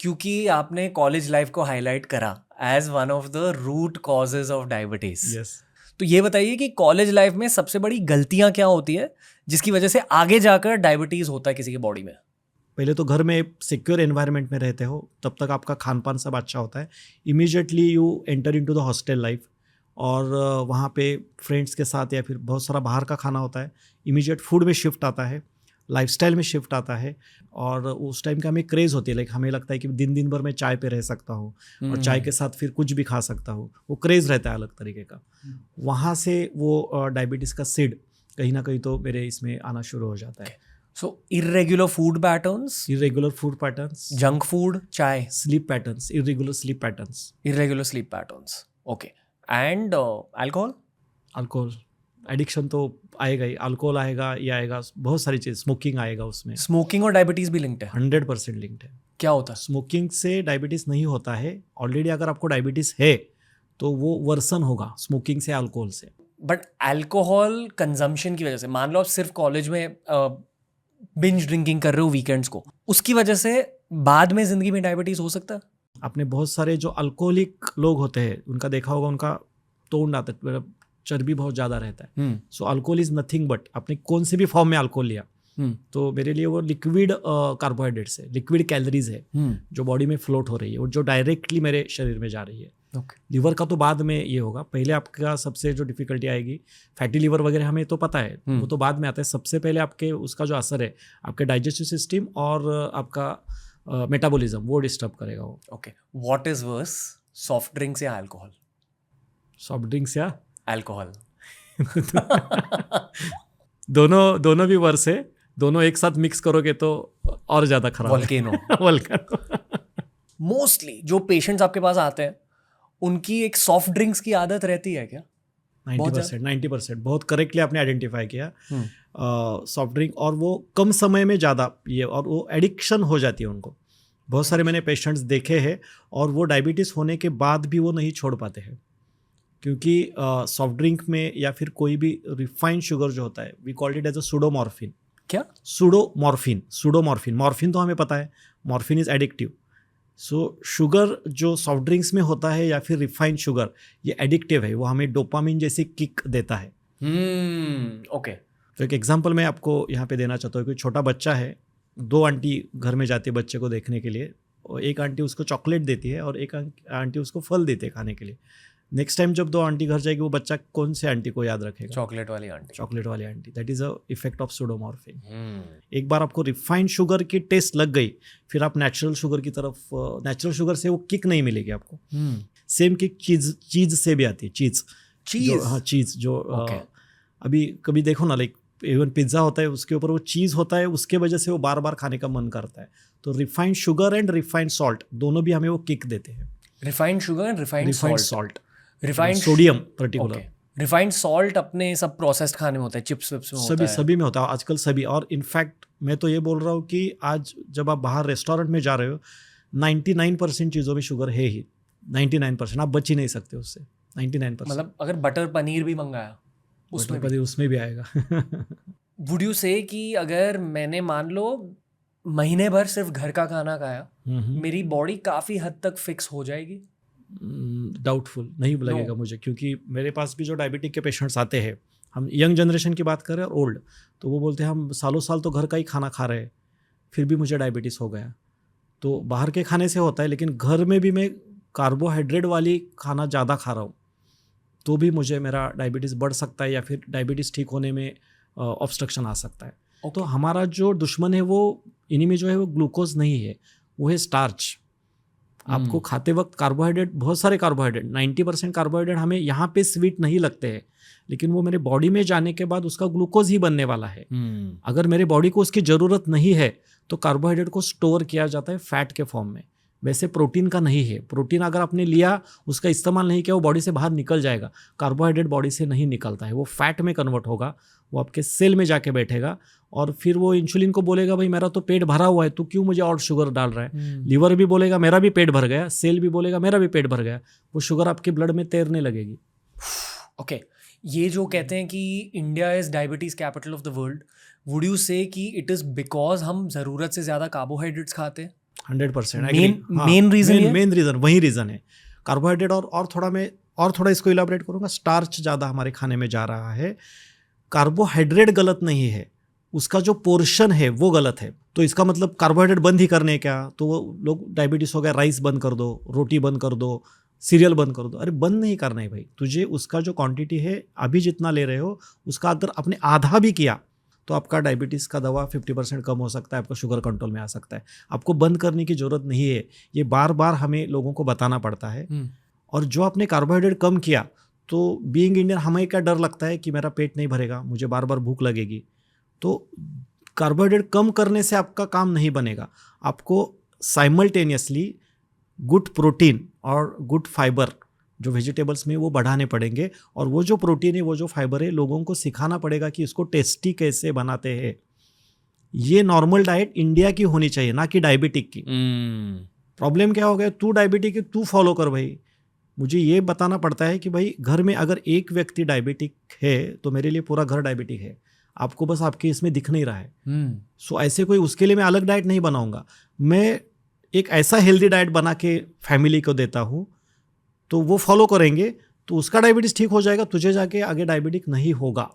क्योंकि आपने college life को हाईलाइट करा as one of the root causes of diabetes. Yes. तो ये बताइए कि कॉलेज लाइफ में सबसे बड़ी गलतियां क्या होती है जिसकी वजह से आगे जाकर डायबिटीज होता है किसी की बॉडी में? पहले तो घर में सिक्योर एनवायरनमेंट में रहते हो, तब तक आपका खान पान सब अच्छा होता है। Immediately you enter into the hostel life, और वहाँ पे फ्रेंड्स के साथ या फिर बहुत सारा बाहर का खाना होता है। इमीडिएट फूड में शिफ्ट आता है, लाइफस्टाइल में शिफ्ट आता है, और उस टाइम का हमें क्रेज़ होती है। लाइक हमें लगता है कि दिन दिन भर मैं चाय पे रह सकता हूँ और चाय के साथ फिर कुछ भी खा सकता हूँ। वो क्रेज़ रहता है अलग तरीके का। वहाँ से वो डायबिटीज़ का सीड कहीं ना कहीं तो मेरे इसमें आना शुरू हो जाता है। So irregular food patterns, irregular food patterns, junk food, chai, sleep patterns, irregular sleep patterns, irregular sleep patterns. Okay, and alcohol? Alcohol addiction तो आएगा ही। अल्कोहल आएगा, ये आएगा, बहुत सारी चीज़, स्मोकिंग आएगा उसमें। स्मोकिंग और डायबिटीज भी लिंक्ड है? 100% लिंक्ड है। क्या होता है? स्मोकिंग से डायबिटीज़ नहीं होता है। ऑलरेडी अगर आपको डायबिटीज़ है तो वो वर्सन होगा स्मोकिंग से, अल्कोहल से। बट अल्कोहल कंजम्पशन की वजह से, मान लो आप सिर्फ कॉलेज में बिंज ड्रिंकिंग कर रहे हो वीकेंड्स को, उसकी वजह से बाद में जिंदगी में डायबिटीज हो सकता है? आपने बहुत सारे जो अल्कोहलिक लोग होते हैं उनका देखा होगा, उनका तोड़ आता है, मतलब चर्बी बहुत ज़्यादा रहता है। सो अल्कोहल इज़ नथिंग बट, आपने कौन से भी फॉर्म में अल्कोहल लिया तो मेरे लिए वो लिक्विड कार्बोहाइड्रेट्स है, लिक्विड कैलोरीज है जो बॉडी में फ्लोट हो रही है और जो डायरेक्टली मेरे शरीर में जा रही है। लीवर का तो बाद में ये होगा। पहले आपका सबसे जो डिफिकल्टी आएगी, फैटी लीवर वगैरह हमें तो पता है, वो तो बाद में आता है। सबसे पहले आपके उसका जो असर है आपके डाइजेस्टिव सिस्टम और आपका मेटाबॉलिज्म, वो डिस्टर्ब करेगा वो। Okay, what is worse, soft drinks या अल्कोहल? सॉफ्ट ड्रिंक्स या अल्कोहल? दोनों भी वर्स है। दोनों एक साथ मिक्स करोगे तो और ज़्यादा खराब है। वोल्केनो। मोस्टली जो पेशेंट्स आपके पास आते हैं उनकी एक सॉफ्ट ड्रिंक्स की आदत रहती है क्या? 90%। बहुत करेक्टली आपने आइडेंटिफाई किया। सॉफ्ट ड्रिंक, और वो कम समय में ज़्यादा ये, और वो एडिक्शन हो जाती है उनको। बहुत सारे मैंने पेशेंट्स देखे हैं और वो डायबिटीज़ होने के बाद भी वो नहीं छोड़ पाते हैं, क्योंकि सॉफ्ट ड्रिंक में या फिर कोई भी रिफाइंड शुगर जो होता है, we called it as a pseudomorphine. क्या? सूडोमॉर्फिन। मॉर्फिन तो हमें पता है, morphine is addictive. So sugar जो सॉफ्ट ड्रिंक्स में होता है या फिर रिफाइंड शुगर, ये एडिक्टिव है। वो हमें डोपामिन जैसी किक देता है। ओके। तो एक एग्जांपल मैं आपको यहाँ पे देना चाहता हूँ। कोई छोटा बच्चा है, 2 आंटी घर में जाती है बच्चे को देखने के लिए, और एक आंटी उसको चॉकलेट देती है और एक आंटी उसको फल देती है खाने के लिए। नेक्स्ट टाइम जब 2 आंटी घर जाएगी, वो बच्चा कौन से आंटी को याद रखेगा? चॉकलेट वाली aunty. That is a effect of pseudomorphine. एक बार आपको रिफाइंड शुगर की टेस्ट लग गई, फिर आप नेचुरल शुगर की तरफ, नेचुरल शुगर से वो किक नहीं मिलेगी आपको। सेम किक चीज से भी आती है। चीज। हाँ, चीज जो अभी कभी देखो ना, लाइक इवन पिज्ज़ा होता है, उसके ऊपर वो चीज़ होता है, उसके वजह से वो बार बार खाने का मन करता है। तो refined sugar and refined salt दोनों भी हमें वो किक देते हैं। Refined sugar and refined salt, refined sodium particular. Refined salt अपने सब प्रोसेस्ड खाने में होता है, चिप्स विप्स में होता है, सभी में होता है आजकल, सभी। और इनफैक्ट मैं तो ये बोल रहा हूँ कि आज जब आप बाहर रेस्टोरेंट में जा रहे हो, 99% चीज़ों में शुगर है ही। 99%, आप बच ही नहीं सकते उससे। 99%। मतलब अगर बटर पनीर भी मंगाया उसमें भी आएगा। वुड यू से कि अगर मैंने मान लो महीने भर सिर्फ घर का खाना खाया, मेरी बॉडी काफ़ी हद तक फिक्स हो जाएगी? डाउटफुल नहीं लगेगा मुझे, क्योंकि मेरे पास भी जो डायबिटिक के पेशेंट्स आते हैं, हम यंग जनरेशन की बात कर रहे हैं और ओल्ड, तो वो बोलते हैं हम सालों साल तो घर का ही खाना खा रहे हैं, फिर भी मुझे डायबिटीज़ हो गया। तो बाहर के खाने से होता है, लेकिन घर में भी मैं कार्बोहाइड्रेट वाली खाना ज़्यादा खा रहा हूँ तो भी मुझे मेरा डायबिटीज़ बढ़ सकता है या फिर डायबिटीज़ ठीक होने में ऑब्स्ट्रक्शन आ सकता है। तो हमारा जो दुश्मन है, वो इन्हीं में जो है वो ग्लूकोज नहीं है, वो है स्टार्च। आपको खाते वक्त कार्बोहाइड्रेट, बहुत सारे कार्बोहाइड्रेट, 90% कार्बोहाइड्रेट हमें यहाँ पे स्वीट नहीं लगते हैं, लेकिन वो मेरे बॉडी में जाने के बाद उसका ग्लूकोज ही बनने वाला है। अगर मेरे बॉडी को उसकी ज़रूरत नहीं है तो कार्बोहाइड्रेट को स्टोर किया जाता है फैट के फॉर्म में। वैसे प्रोटीन का नहीं है। प्रोटीन अगर आपने लिया, उसका इस्तेमाल नहीं किया, वो बॉडी से बाहर निकल जाएगा। कार्बोहाइड्रेट बॉडी से नहीं निकलता है, वो फैट में कन्वर्ट होगा, वो आपके सेल में जाके बैठेगा और फिर वो इंसुलिन को बोलेगा भाई मेरा तो पेट भरा हुआ है, तू क्यों मुझे और शुगर डाल रहा है। लीवर भी बोलेगा मेरा भी पेट भर गया, सेल भी बोलेगा मेरा भी पेट भर गया, वो शुगर आपके ब्लड में तैरने लगेगी। ओके, ये जो कहते हैं कि India is diabetes capital of the world, would you से कि इट इज़ बिकॉज हम ज़रूरत से ज़्यादा कार्बोहाइड्रेट्स खाते हैं? 100% मेन रीजन मेन रीजन वही रीजन है कार्बोहाइड्रेट। और थोड़ा इसको इलाबरेट करूंगा, स्टार्च ज़्यादा हमारे खाने में जा रहा है। कार्बोहाइड्रेट गलत नहीं है, उसका जो पोर्शन है वो गलत है। तो इसका मतलब कार्बोहाइड्रेट बंद ही करने क्या, तो वो लोग डायबिटीज़ हो गया, राइस बंद कर दो, रोटी बंद कर दो, सीरियल बंद कर दो। अरे बंद नहीं करना है भाई, तुझे उसका जो क्वांटिटी है अभी जितना ले रहे हो उसका अगर आपने आधा भी किया तो आपका डायबिटीज़ का दवा 50% कम हो सकता है, आपका शुगर कंट्रोल में आ सकता है। आपको बंद करने की ज़रूरत नहीं है, ये बार बार हमें लोगों को बताना पड़ता है। और जो आपने कार्बोहाइड्रेट कम किया, तो बीइंग इंडियन हमें क्या डर लगता है कि मेरा पेट नहीं भरेगा, मुझे बार बार भूख लगेगी। तो कार्बोहाइड्रेट कम करने से आपका काम नहीं बनेगा, आपको साइमल्टेनियसली गुड प्रोटीन और गुड फाइबर जो वेजिटेबल्स में वो बढ़ाने पड़ेंगे। और वो जो प्रोटीन है, वो जो फाइबर है, लोगों को सिखाना पड़ेगा कि इसको टेस्टी कैसे बनाते हैं। ये नॉर्मल डाइट इंडिया की होनी चाहिए, ना कि डायबिटिक की। प्रॉब्लम क्या हो गया, तू डायबिटिक है, तू फॉलो कर भाई। मुझे ये बताना पड़ता है कि भाई घर में अगर एक व्यक्ति डायबिटिक है तो मेरे लिए पूरा घर डायबिटिक है, आपको बस आपके इसमें दिख नहीं रहा है। सो ऐसे कोई उसके लिए मैं अलग डाइट नहीं बनाऊंगा, मैं एक ऐसा हेल्दी डाइट बना के फैमिली को देता हूँ, तो वो फॉलो करेंगे तो उसका डायबिटीज़ ठीक हो जाएगा, तुझे जाके आगे डायबिटिक नहीं होगा।